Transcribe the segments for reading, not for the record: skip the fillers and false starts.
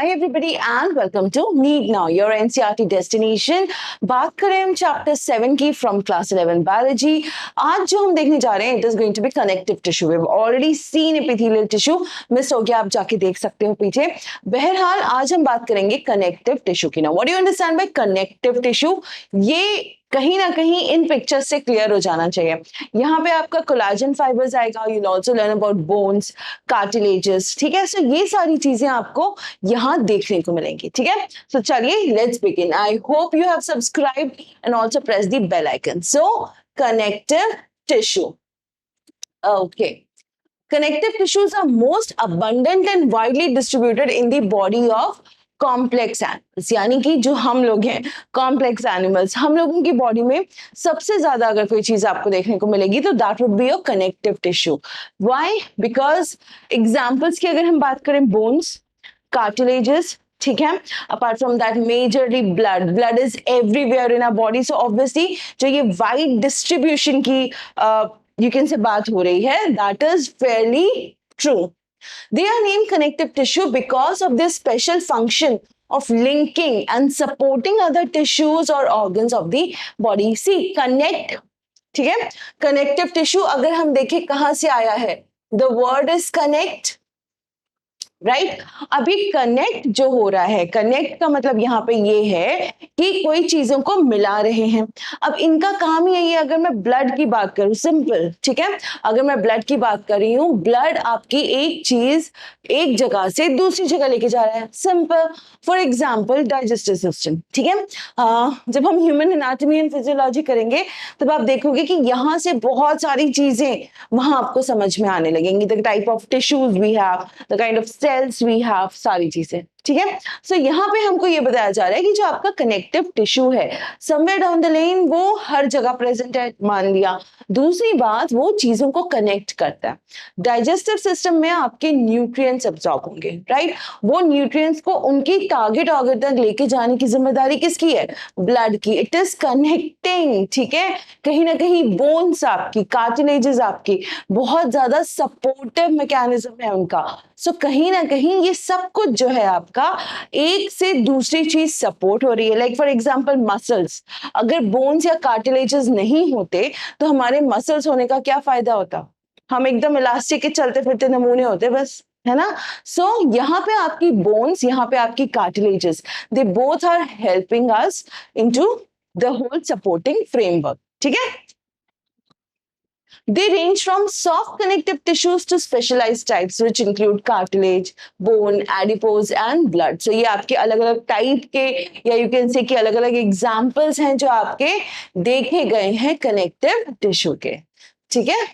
Hi everybody and welcome to Need Now, your NCERT destination. बात करें हम chapter 7 की फ्रॉम क्लास 11 बायोलॉजी. आज जो हम देखने जा रहे हैं it is going to be connective tissue. We have already seen epithelial tissue. Miss हो गया, आप जाके देख सकते हो पीछे. बहरहाल आज हम बात करेंगे कनेक्टिव टिश्यू की. Now what do you understand by connective tissue? ये कहीं ना कहीं इन पिक्चर से क्लियर हो जाना चाहिए. यहाँ पे आपका कोलाजन फाइबर्स आएगा. You will also learn about bones, cartilages. ठीक है, सो ये सारी चीजें आपको यहाँ देखने को मिलेंगी. ठीक है, सो चलिए let's begin. I hope you have subscribed and also press the bell icon. So connective tissue. Okay, connective tissues are most abundant and widely distributed in the body of complex animals. यानी कि जो हम लोग हैं complex animals, हम लोगों की body में सबसे ज्यादा अगर कोई चीज आपको देखने को मिलेगी तो that would be your connective tissue. Why? Because examples की अगर हम बात करें, बोन्स, कार्टिलेजेस, ठीक है, apart from that majorly blood is everywhere in our body. So obviously जो ये वाइड डिस्ट्रीब्यूशन की यू कैन से बात हो रही है, that is fairly true. They are named connective tissue because of their special function of linking and supporting other tissues or organs of the body. See, connect, ठीक है, connective tissue अगर हम देखें कहां से आया है, the word is connect, right. अभी कनेक्ट जो हो रहा है, कनेक्ट का मतलब यहाँ पे ये है कि कोई चीजों को मिला रहे हैं. अब इनका काम ही यही है. अगर मैं ब्लड की बात करूं, सिंपल, ठीक है, अगर मैं ब्लड की बात कर रही हूँ, ब्लड आपकी एक चीज एक जगह से दूसरी जगह लेके जा रहा है. Simple. For example digestive system, ठीक है. जब हम ह्यूमन एनाटॉमी एंड फिजियोलॉजी करेंगे तब आप देखोगे कि यहाँ से बहुत सारी चीजें वहां आपको समझ में आने लगेंगी. The type of tissues we have, the kind of cells we have, सारी चीजें. ठीक है, सो यहाँ पे हमको ये बताया जा रहा है कि जो आपका कनेक्टिव टिश्यू है समवेयर डाउन द लेन वो हर जगह प्रेजेंट है, मान लिया. दूसरी बात, वो चीजों को कनेक्ट करता है. डाइजेस्टिव सिस्टम में आपके न्यूट्रिएंट्स अब्सॉर्ब होंगे, राइट. वो न्यूट्रिएंट्स को उनकी टारगेट ऑर्गन तक लेके जाने की जिम्मेदारी किसकी है? ब्लड की. It is connecting. ठीक है, कहीं ना कहीं बोन्स आपकी, कार्टिलेजेस आपकी बहुत ज्यादा सपोर्टिव मैकेनिज्म है उनका. सो कहीं ना कहीं ये सब कुछ जो है आपका एक से दूसरी चीज सपोर्ट हो रही है. लाइक फॉर एग्जांपल मसल्स, अगर बोन्स या कार्टिलेजेस नहीं होते तो हमारे मसल्स होने का क्या फायदा होता? हम एकदम इलास्टिक के चलते फिरते नमूने होते बस, है ना. सो यहाँ पे आपकी बोन्स, यहाँ पे आपकी cartilages, they both are helping us into the whole supporting framework. ठीक है, they range from soft connective tissues to specialized types which include cartilage, bone, adipose and blood. So ये आपके अलग अलग टाइप के या you can say कि अलग अलग एग्जाम्पल्स हैं जो आपके देखे गए हैं कनेक्टिव टिश्यू के. ठीक है,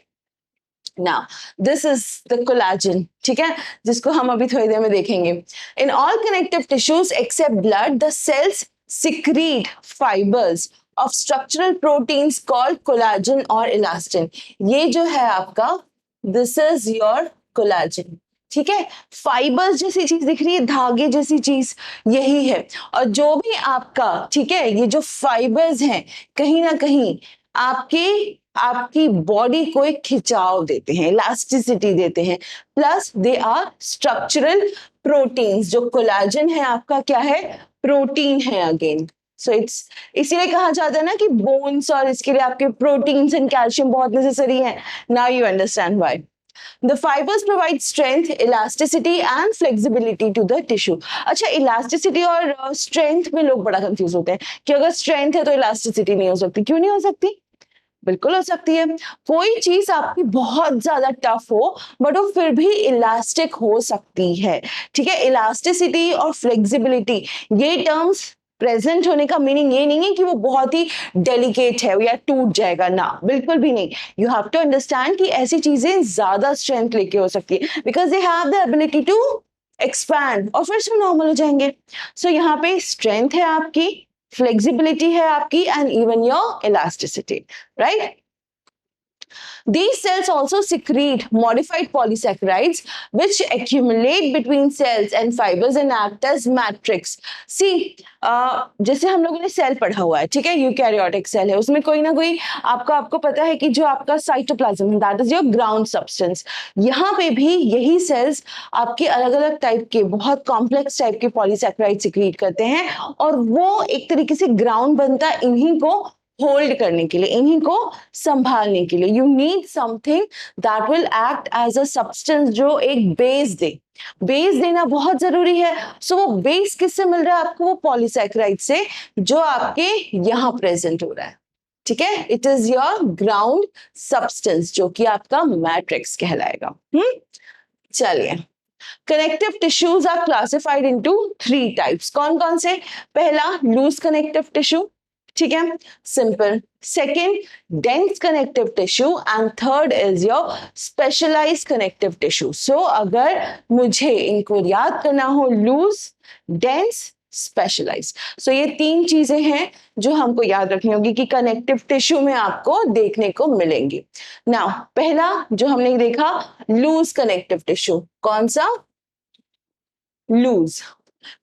Now, this is the collagen, ठीक है, जिसको हम अभी थोड़ी देर में देखेंगे. In all connective tissues except blood, the cells secrete fibers of structural proteins called collagen or elastin. ये जो है आपका, this is your collagen. ठीक है, फाइबर्स जैसी चीज दिख रही है, धागे जैसी चीज, यही है. और जो भी आपका, ठीक है, ये जो फाइबर्स हैं कहीं ना कहीं आपकी बॉडी को एक खिंचाव देते हैं, इलास्टिसिटी देते हैं. Plus they are structural proteins. जो कोलाजन है आपका क्या है? प्रोटीन है अगेन. सो इट्स इसीलिए कहा जाता है ना कि बोन्स और इसके लिए आपके प्रोटीन्स एंड कैल्शियम बहुत नेसेसरी है. Now you understand why. The fibers provide strength, elasticity and flexibility to the tissue. अच्छा, elasticity और strength में लोग बड़ा कंफ्यूज होते हैं कि अगर strength है तो elasticity नहीं हो सकती. क्यों नहीं हो सकती? बिल्कुल हो सकती है. कोई चीज आपकी बहुत ज्यादा टफ हो बट वो फिर भी इलास्टिक हो सकती है. ठीक है, इलास्टिसिटी और फ्लेक्सिबिलिटी ये टर्म्स प्रेजेंट होने का मीनिंग ये नहीं है कि वो बहुत ही डेलिकेट है या टूट जाएगा ना, बिल्कुल भी नहीं. यू हैव टू अंडरस्टैंड कि ऐसी चीजें ज्यादा स्ट्रेंथ लेके हो सकती है because they have the ability to expand और फिर से नॉर्मल हो जाएंगे. सो यहाँ पे स्ट्रेंथ है आपकी, फ्लेक्सिबिलिटी है आपकी and even your elasticity, right. These cells also secrete modified polysaccharides which accumulate between cells and fibers and act as matrix. See, जैसे हम लोगों ने सेल पढ़ा हुआ है, ठीक है, यूकैरियोटिक सेल है, उसमें कोई ना कोई आपको पता है कि जो आपका साइटोप्लाज्म है that is your ground substance. यहाँ पे भी यही सेल्स आपके अलग अलग टाइप के बहुत कॉम्प्लेक्स टाइप के पॉलीसैकेराइड सिक्रीट करते हैं और वो एक तरीके से ग्राउंड बनता है इन्हीं को होल्ड करने के लिए, इन्हीं को संभालने के लिए. You need something that will act as a substance जो एक बेस दे. बेस देना बहुत जरूरी है. सो वो बेस किससे मिल रहा है आपको? वो पॉलीसैकेराइड से जो आपके यहां प्रेजेंट हो रहा है. ठीक है, it is your ground substance जो कि आपका मैट्रिक्स कहलाएगा. चलिए, connective tissues are classified into 3 types. कौन कौन से? पहला लूज कनेक्टिव टिश्यू, ठीक है, simple. Second dense connective tissue and third is your specialised connective tissue. So अगर मुझे इनको याद करना हो, लूज, डेंस, स्पेशलाइज्ड, सो ये 3 चीजें हैं जो हमको याद रखनी होगी कि कनेक्टिव टिश्यू में आपको देखने को मिलेंगी. नाउ पहला जो हमने देखा लूज कनेक्टिव टिश्यू, कौन सा? Loose.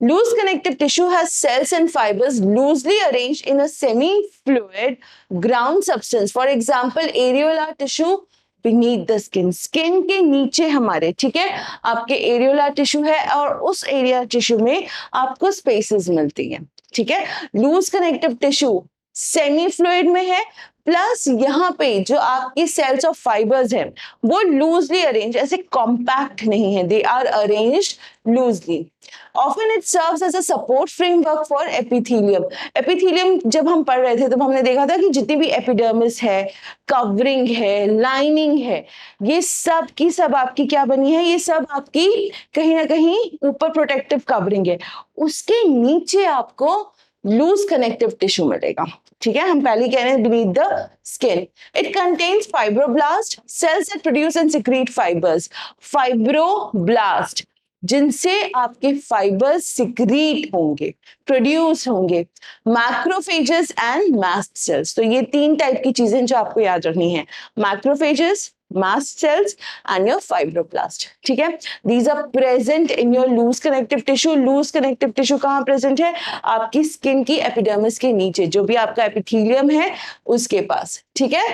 Loose connective tissue has cells and fibers loosely arranged in a semi-fluid ground substance. For example, areolar tissue beneath the skin. Skin के नीचे हमारे, ठीक है, आपके areolar tissue है और उस areolar tissue में आपको spaces मिलती हैं. ठीक है, loose connective tissue semi fluid में है, प्लस यहाँ पे जो आपकी सेल्स ऑफ फाइबर्स हैं वो लूजली अरेंज, ऐसे कॉम्पैक्ट नहीं है, they are arranged loosely. Often it serves as a support framework for epithelium. Epithelium जब हम पढ़ रहे थे तब हमने देखा था कि जितनी भी एपिडर्मिस है, कवरिंग है, लाइनिंग है, ये सब की सब आपकी क्या बनी है? ये सब आपकी कहीं ना कहीं ऊपर प्रोटेक्टिव कवरिंग है, उसके नीचे आपको लूज कनेक्टिव टिश्यू मिलेगा. ठीक है, हम पहले कह रहे हैं beneath the skin. It contains fibroblast cells that produce and secrete fibers. Fibroblast जिनसे आपके फाइबर्स सिक्रीट होंगे, प्रोड्यूस होंगे. Macrophages and mast cells. तो ये 3 टाइप की चीजें जो आपको याद रखनी है, macrophages, mast cells and your fibroblast. ठीक है, these are present in your loose connective tissue. loose connective tissue कहाँ present है? आपकी स्किन की एपिडर्मिस के नीचे, जो भी आपका एपिथेलियम है उसके पास. ठीक है,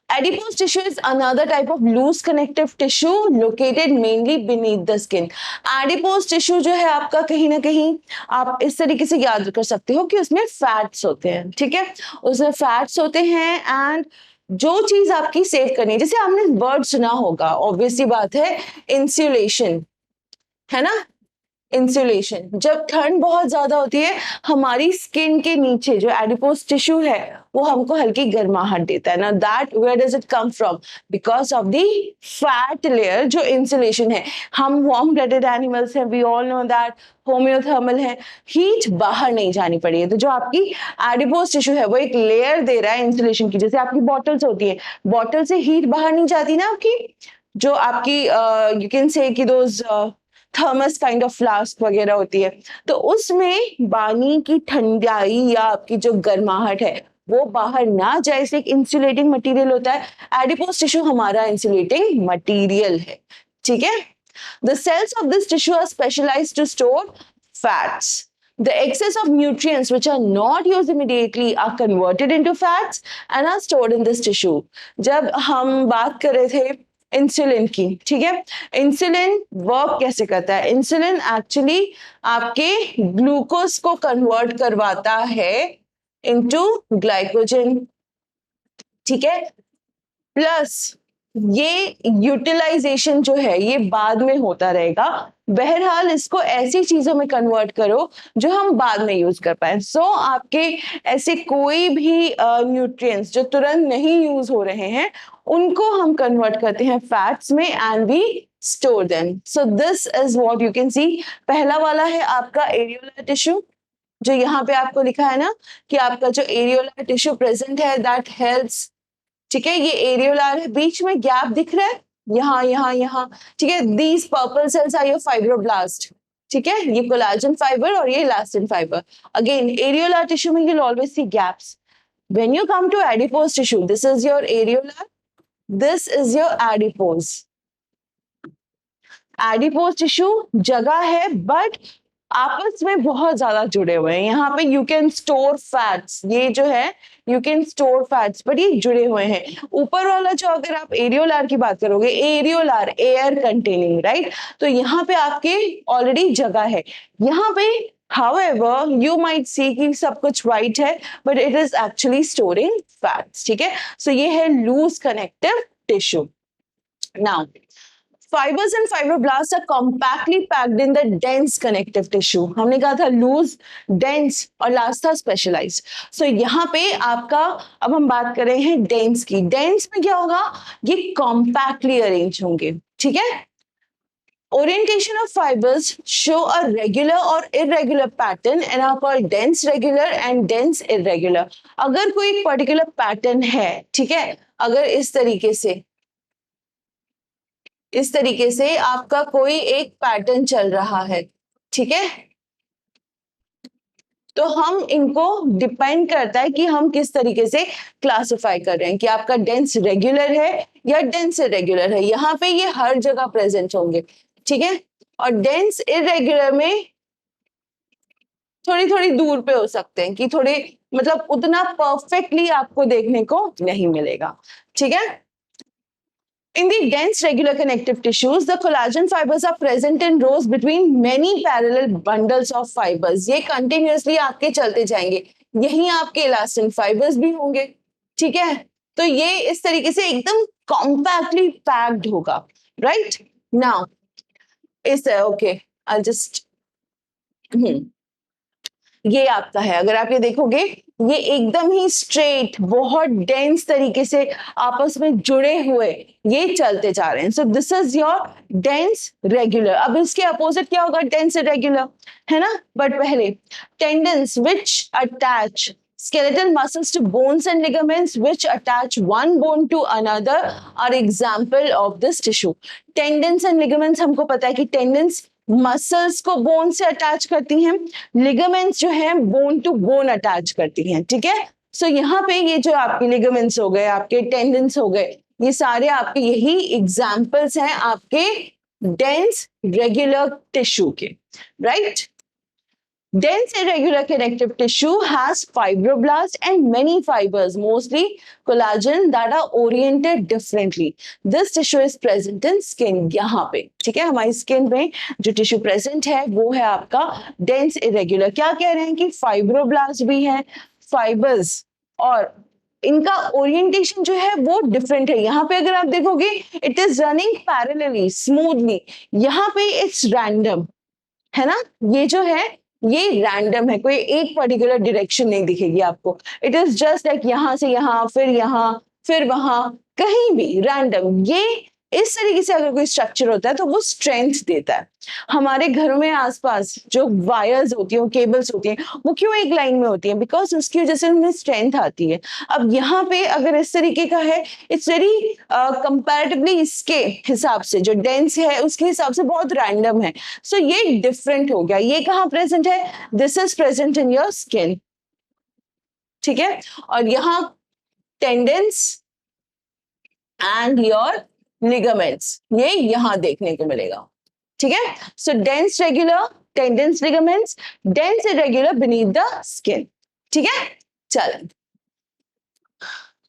adipose tissue is another type of loose connective tissue located mainly beneath the skin. adipose tissue जो है आपका कहीं ना कहीं आप इस तरीके से याद कर सकते हो कि उसमें फैट्स होते हैं. ठीक है, उसमें फैट्स होते हैं एंड जो चीज आपकी सेव करनी है, जैसे आपने वर्ड सुना होगा, ऑब्वियसली बात है, इंसुलेशन, है ना. इंसुलेशन, जब ठंड बहुत ज्यादा होती है हमारी स्किन के नीचे जो एडिपोज टिश्यू है वो हमको हल्की गर्माहट देता है ना. That where does it come from? Because of the fat layer जो इंसुलेशन है. हम वार्म ब्लडेड एनिमल्स हैं, we all know that, homeothermal है, हीट बाहर नहीं जानी पड़ी. तो जो आपकी एडिपोज टिश्यू है वो एक लेयर दे रहा है इंसुलेशन की. जैसे आपकी बॉटल्स होती है, बॉटल से हीट बाहर नहीं जाती ना आपकी, जो आपकी यू कैन से कि those thermos kind of flask वगैरह होती है, तो उसमें पानी की ठंडाई या आपकी जो गर्माहट है वो बाहर ना जाए, इसलिए इंसुलेटिंग मटेरियल होता है. एडिपोज टिश्यू हमारा इंसुलेटिंग मटेरियल है. ठीक है, the cells of this tissue are specialised to store fats. The excess of nutrients which are not used immediately are converted into fats and are stored in this tissue. जब हम बात कर रहे थे insulin की, ठीक है, इंसुलिन वर्क कैसे करता है? इंसुलिन एक्चुअली आपके ग्लूकोज को कन्वर्ट करवाता है इनटू ग्लाइकोजन. ठीक है, प्लस ये यूटिलाइजेशन जो है ये बाद में होता रहेगा. बहरहाल इसको ऐसी चीजों में कन्वर्ट करो जो हम बाद में यूज कर पाए. सो आपके ऐसे कोई भी न्यूट्रिएंट्स जो तुरंत नहीं यूज हो रहे हैं उनको हम कन्वर्ट करते हैं फैट्स में and we store them. So this is what you can see. पहला वाला है आपका एरियोलर टिश्यू, जो यहाँ पे आपको लिखा है ना कि आपका जो एरियोलर टिश्यू प्रेजेंट है दैट हेल्प्स. ठीक है, ये एरियोलर है, बीच में गैप दिख रहा है यहाँ यहाँ यहाँ. ठीक है, these purple cells are your fibroblast. ठीक है, ये कोलाजन फाइबर और ये elastin fibre. Again areolar tissue में you will always see gaps. When you come to adipose tissue, this is your areolar, this is your adipose. Adipose tissue जगह है but आपस में बहुत ज्यादा जुड़े हुए हैं. यहाँ पे यू कैन स्टोर फैट्स, ये जो है you can store fats, but ये जुड़े हुए हैं. ऊपर वाला जो अगर आप एरियोलार की बात करोगे, एरियोलार एयर कंटेनिंग, राइट, तो यहाँ पे आपके ऑलरेडी जगह है. यहाँ पे however you might see कि सब कुछ white है but it is actually storing fats. ठीक है, so ये है loose connective tissue. Now fibers and fibroblasts are compactly packed in the dense connective tissue. हमने कहा था loose, dense और last था specialized. So यहाँ पे आपका, अब हम बात कर रहे हैं dense की. dense में क्या होगा, ये compactly arrange होंगे. ठीक है, orientation of fibers show a regular or irregular pattern and are called dense regular and dense irregular. अगर कोई particular pattern है, ठीक है, अगर इस तरीके से आपका कोई एक पैटर्न चल रहा है, ठीक है, तो हम इनको डिपेंड करता है कि हम किस तरीके से क्लासिफाई कर रहे हैं कि आपका डेंस रेगुलर है या डेंस इरेगुलर है. यहाँ पे ये हर जगह प्रेजेंट होंगे. ठीक है, और डेंस इरेगुलर में थोड़ी थोड़ी दूर पे हो सकते हैं कि थोड़े मतलब उतना परफेक्टली आपको देखने को नहीं मिलेगा. ठीक है, in the dense regular connective tissues, the collagen fibers are present in rows between many parallel bundles of fibers. ये continuously आपके चलते जाएंगे. यहीं आपके elastin fibers भी होंगे. ठीक है, तो ये इस तरीके से एकदम compactly packed होगा. Right now, इस okay, I'll just ये आपका है. अगर आप ये देखोगे, ये एकदम ही स्ट्रेट, बहुत डेंस तरीके से आपस में जुड़े हुए ये चलते जा रहे हैं. सो this is your dense regular. अब इसके अपोजिट क्या होगा, डेंस इरेगुलर, है ना. बट पहले tendons which attach skeletal muscles to bones and ligaments which attach one bone to another are example of this tissue. Tendons and ligaments, हमको पता है कि tendons मसल्स को बोन से अटैच करती हैं, लिगामेंट्स जो है बोन टू बोन अटैच करती हैं. ठीक है, सो यहाँ पे ये जो आपके लिगामेंट्स हो गए, आपके टेंडन्स हो गए, ये सारे आपके यही एग्जाम्पल्स हैं आपके डेंस रेगुलर टिश्यू के. Right, dense irregular connective tissue has fibroblasts and many fibers, mostly collagen, that are oriented differently. This tissue is present in skin. यहाँ पे ठीक है, हमारी स्किन में जो टिश्यू प्रेजेंट है वो है आपका dense irregular. क्या कह रहे हैं कि फाइब्रोब्लास्ट भी है, फाइबर्स, और इनका ओरिएंटेशन जो है वो डिफरेंट है. यहाँ पे अगर आप देखोगे it is running parallelly smoothly, यहाँ पे इट्स रैंडम, है ना. ये जो है ये रैंडम है, कोई एक पर्टिकुलर डायरेक्शन नहीं दिखेगी आपको. इट इज जस्ट लाइक यहाँ से यहाँ, फिर वहां, कहीं भी रैंडम. ये इस तरीके से अगर कोई स्ट्रक्चर होता है तो वो स्ट्रेंथ देता है. हमारे घरों में आसपास जो वायर्स होती हैं, केबल्स होती हैं, वो क्यों एक लाइन में होती हैं, बिकॉज उसकी वजह से उनमें स्ट्रेंथ आती है. अब यहाँ पे अगर इस तरीके का है, इट्स वेरी कंपैरेटिवली इसके हिसाब से जो डेंस है उसके हिसाब से बहुत रैंडम है. सो ये डिफरेंट हो गया. ये कहाँ प्रेजेंट है, this is present in your skin. ठीक है, और यहाँ टेंडेंस एंड योर लिगामेंट्स ये यहां देखने को मिलेगा. ठीक है, so dense regular, tendons, ligaments, dense irregular beneath the skin. ठीक है, चल.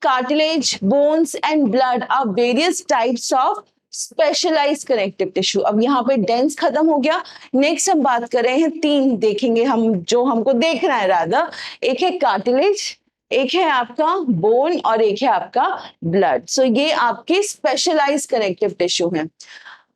Cartilage, bones and blood are various types of specialised connective tissue. अब यहाँ पे डेंस खत्म हो गया. नेक्स्ट हम बात कर रहे हैं, तीन देखेंगे हम जो हमको देखना है राधा. एक है कार्टिलेज, एक है आपका बोन और एक है आपका ब्लड. सो ये आपके स्पेशलाइज्ड कनेक्टिव टिश्यू हैं.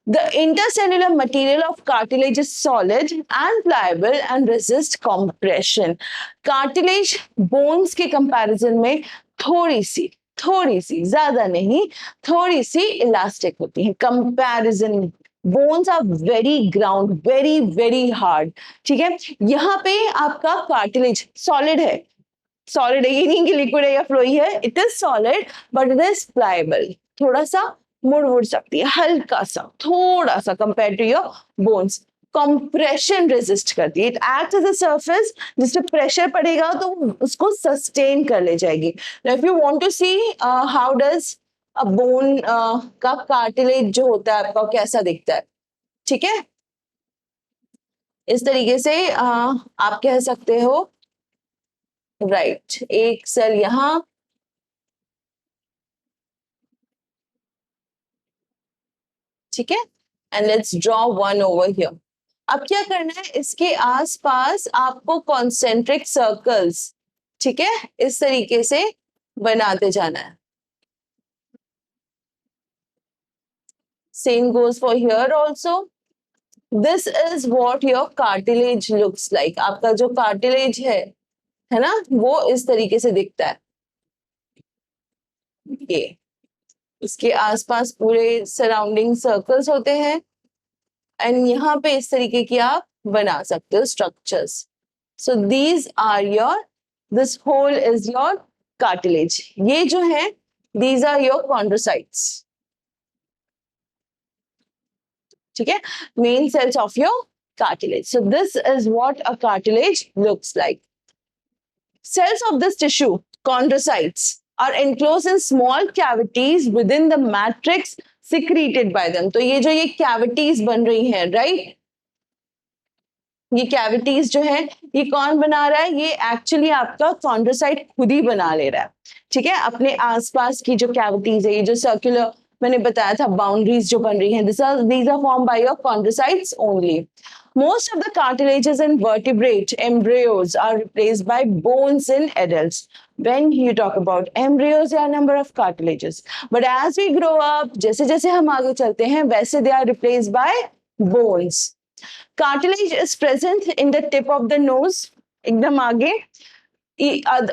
The intercellular material of cartilage is solid and pliable and resist compression. Cartilage bones के comparison में थोड़ी सी, ज्यादा नहीं, थोड़ी सी इलास्टिक होती है. Comparison bones are very ground, very very hard. ठीक है, यहाँ पे आपका कार्टिलेज सॉलिड है, ये नहीं कि लिक्विड है या फ्लोई है. It is solid but it is pliable. थोड़ा सा मुड़ सकती है, हल्का सा, थोड़ा सा compare to your bones. Compression resist करती है, it act as a surface जिस पे प्रेशर पड़ेगा तो उसको सस्टेन कर ले जाएगी. If you want to see how does a bone का कार्टिलेज जो होता है आपका कैसा दिखता है, ठीक है, इस तरीके से आप कह सकते हो, राइट, एक सेल यहां, ठीक है, and let's draw one over here. अब क्या करना है, इसके आसपास आपको कॉन्सेंट्रिक सर्कल्स, ठीक है, इस तरीके से बनाते जाना है. Same goes for here also. This is what your cartilage looks like. आपका जो कार्टिलेज है ना, वो इस तरीके से दिखता है. ये इसके आसपास पूरे सराउंडिंग सर्कल्स होते हैं एंड यहाँ पे इस तरीके की आप बना सकते हो structures. So these are your, this whole is your cartilage. ये जो है दीज आर योर कॉन्ड्रोसाइट्स, ठीक है, main cells of your cartilage. So this is what a cartilage looks like. Cells of this tissue, chondrocytes, are enclosed in small cavities within the matrix secreted by them. तो ये जो ये cavities बन रही हैं, right? ये cavities जो है ये कौन बना रहा है, ये एक्चुअली आपका कॉन्ड्रोसाइट खुद ही बना ले रहा है, ठीक है. अपने आसपास की जो कैविटीज है, ये जो सर्कुलर मैंने बताया था बाउंड्रीज जो बन रही हैं, these are formed by your chondrocytes only. Most of the cartilages in vertebrate embryos are replaced by bones in adults. When you talk about embryos, there are number of cartilages. But as we grow up, जैसे जैसे हम आगे चलते हैं, वैसे they are replaced by bones. Cartilage is present in the tip of the nose, एकदम आगे.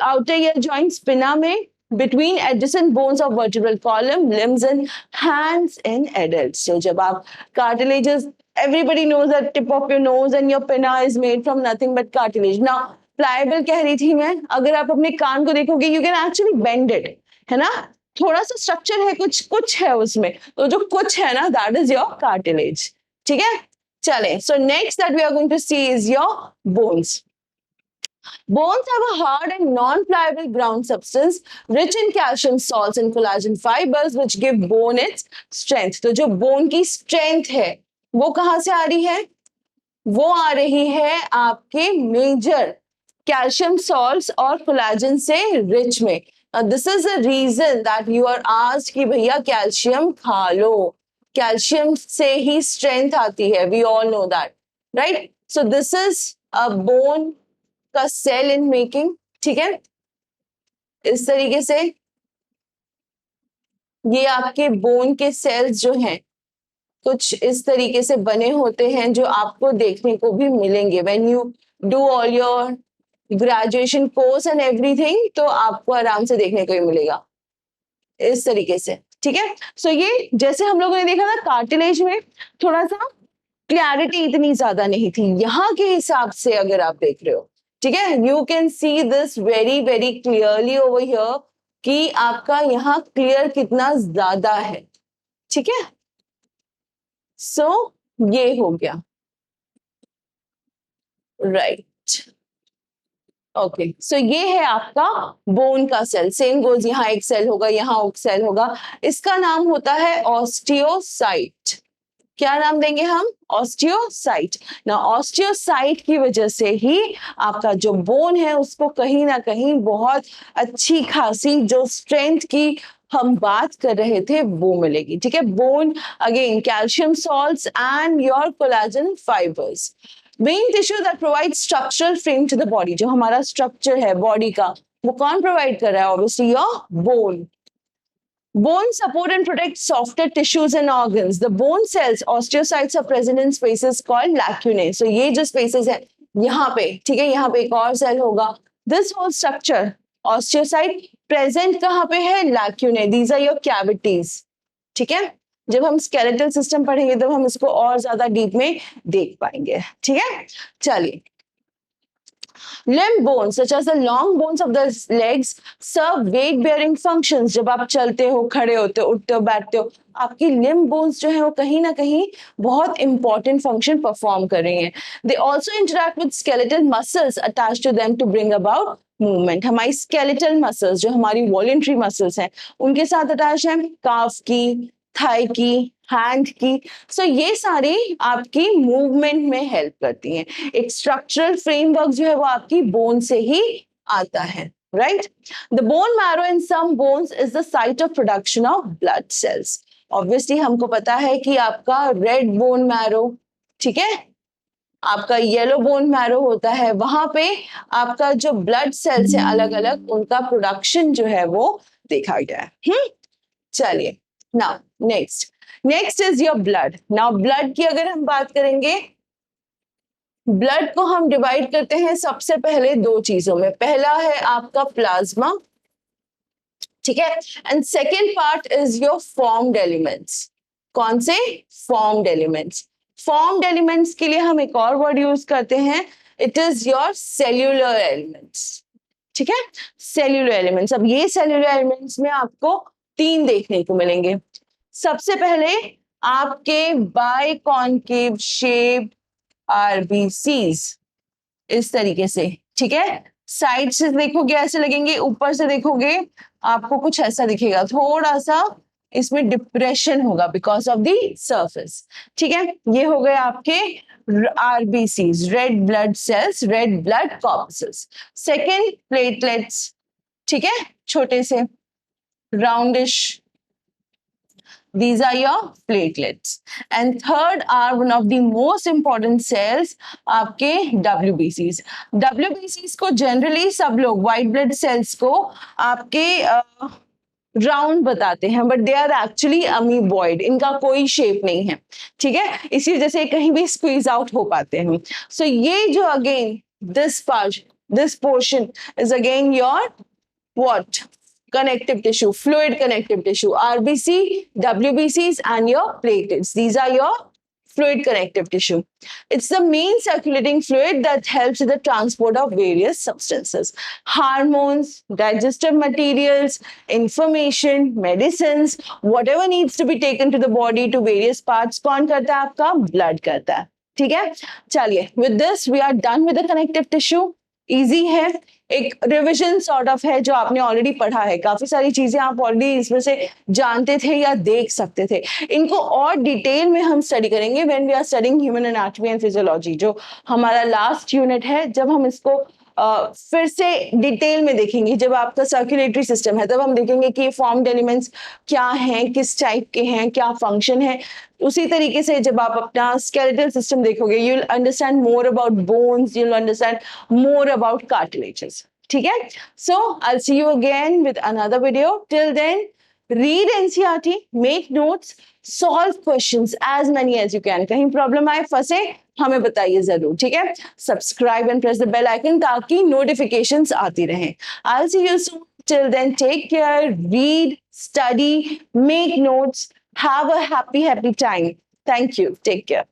Outer ear joint spina में, between adjacent bones of vertebral column, limbs and hands in adults. So जब आप cartilages, everybody knows that tip of your nose and your pinna is made from nothing but cartilage. Now pliable कह रही थी मैं, अगर आप अपने कान को देखोगे you can actually bend it, है ना, थोड़ा सा स्ट्रक्चर है, कुछ है उसमें, तो जो कुछ है ना, that is your cartilage, ठीक है. चले, so next that we are going to see is your bones. Bones have a hard and non-pliable ground substance rich in calcium salts and collagen fibers which give bone its strength. तो जो bone की strength है वो कहाँ से आ रही है, वो आ रही है आपके major calcium salts और collagen से rich में. This is the reason that you are asked कि भैया calcium खा लो, कैल्शियम से ही स्ट्रेंथ आती है, we all know that, right. So this is a bone का सेल इन मेकिंग, ठीक है. इस तरीके से ये आपके बोन के सेल्स जो हैं कुछ इस तरीके से बने होते हैं, जो आपको देखने को भी मिलेंगे when you do all your graduation course and everything, तो आपको आराम से देखने को ही मिलेगा इस तरीके से, ठीक है. सो ये जैसे हम लोगों ने देखा था कार्टिलेज में थोड़ा सा क्लैरिटी इतनी ज्यादा नहीं थी, यहाँ के हिसाब से अगर आप देख रहे हो, ठीक है, you can see this very very clearly over here कि आपका यहाँ क्लियर कितना ज्यादा है, ठीक है. सो ये हो गया, राइट. ओके, सो ये है आपका बोन का सेल. सेम गोज, यहाँ एक सेल होगा, यहाँ एक सेल होगा, इसका नाम होता है ऑस्टियोसाइट. क्या नाम देंगे हम, ऑस्टियोसाइट. ना ऑस्टियोसाइट की वजह से ही आपका जो बोन है उसको कहीं ना कहीं बहुत अच्छी खासी जो स्ट्रेंथ की हम बात कर रहे थे वो मिलेगी, ठीक है. Bone again calcium salts and your collagen fibres. Main tissue that provide structural frame to the body, जो हमारा स्ट्रक्चर है बॉडी का वो कौन प्रोवाइड कर रहा है, obviously your bone. Bone support and protect softer tissues and organs. The bone cells, osteocytes, are present in spaces called lacunae. So ये जो spaces है यहाँ पे, ठीक है, यहाँ पे एक और सेल होगा. This whole structure, osteocyte, present कहाँ पे है, lacunae. These are your cavities. ठीक है, जब हम skeletal system पढ़ेंगे तब हम इसको और ज्यादा डीप में देख पाएंगे, ठीक है. चलिए, Limb bones, such as the long bones of the legs, serve weight bearing functions. जब आप चलते हो, खड़े होते हो, उठते हो, बैठते हो, आपकी limb bones जो है वो कहीं ना कहीं बहुत important function perform कर रही हैं. They also interact with skeletal muscles attached to them to bring about movement. हमारी skeletal muscles जो हमारी voluntary muscles हैं, उनके साथ अटैच है calf की, थाई की, हैंड की. सो ये सारी आपकी मूवमेंट में हेल्प करती हैं. एक स्ट्रक्चरल फ्रेमवर्क जो है वो आपकी बोन से ही आता है, right. The bone marrow in some bones is the site of production of blood cells. Obviously हमको पता है कि आपका रेड बोन मैरो, ठीक है, आपका येलो बोन मैरो होता है, वहां पे आपका जो ब्लड सेल्स है अलग अलग, उनका प्रोडक्शन जो है वो देखा गया है. चलिए, now next is your blood. Now blood की अगर हम बात करेंगे, ब्लड को हम डिवाइड करते हैं सबसे पहले दो चीजों में. पहला है आपका प्लाज्मा, ठीक है, and second part is your formed elements. कौन से? Formed elements. फॉर्म्ड एलिमेंट्स के लिए हम एक और वर्ड यूज करते हैं, it is your cellular elements. ठीक है, सेल्यूलर एलिमेंट्स. अब ये सेल्यूलर एलिमेंट्स में आपको तीन देखने को मिलेंगे. सबसे पहले आपके बाइकॉन्केव शेप आरबीसीज, इस तरीके से, ठीक है. साइड से देखोगे ऐसे लगेंगे, ऊपर से देखोगे आपको कुछ ऐसा दिखेगा, थोड़ा सा इसमें डिप्रेशन होगा बिकॉज ऑफ द सरफेस. ठीक है, ये हो गए आपके RBCs, red blood cells, red blood corpses. Second, platelets, ठीक है, छोटे से roundish, these are your platelets. And third are one of the most important cells, आपके WBCs. WBCs को generally सब लोग white blood cells को आपके राउंड बताते हैं, but they are actually amoeboid. इनका कोई शेप नहीं है, ठीक है, इसी वजह से कहीं भी स्क्वीज आउट हो पाते हैं. सो ये जो again this part, this portion is again your what? Connective tissue, fluid connective tissue, RBC, WBCs and your platelets. These are your fluid connective tissue. It's the main circulating fluid that helps in the transport of various substances, hormones, digestive materials, information, medicines, whatever needs to be taken to the body to various parts. कौन करता है? आपका blood करता है. ठीक है, चलिए, with this we are done with the connective tissue. Easy है, एक रिविजन सॉर्ट ऑफ है जो आपने ऑलरेडी पढ़ा है. काफी सारी चीजें आप ऑलरेडी इसमें से जानते थे या देख सकते थे. इनको और डिटेल में हम स्टडी करेंगे when we are studying human anatomy and physiology, जो हमारा लास्ट यूनिट है. जब हम इसको फिर से डिटेल में देखेंगे, जब आपका सर्कुलेटरी सिस्टम है, तब हम देखेंगे कि फॉर्म्ड एलिमेंट्स क्या हैं, किस टाइप के हैं, क्या फंक्शन है. उसी तरीके से जब आप अपना स्केलेटल सिस्टम देखोगे, you will understand more about bones, you will understand more about cartilages. ठीक है, so I will see you again with another video. Till then, read NCERT, make notes, solve questions as many as you can. कहीं problem आए, फंसे, हमें बताइए जरूर. ठीक है, subscribe and press the bell icon ताकि नोटिफिकेशंस आती रहें. I'll see you soon. Till then, take care, read, study, make notes, have a happy time. Thank you. Take care.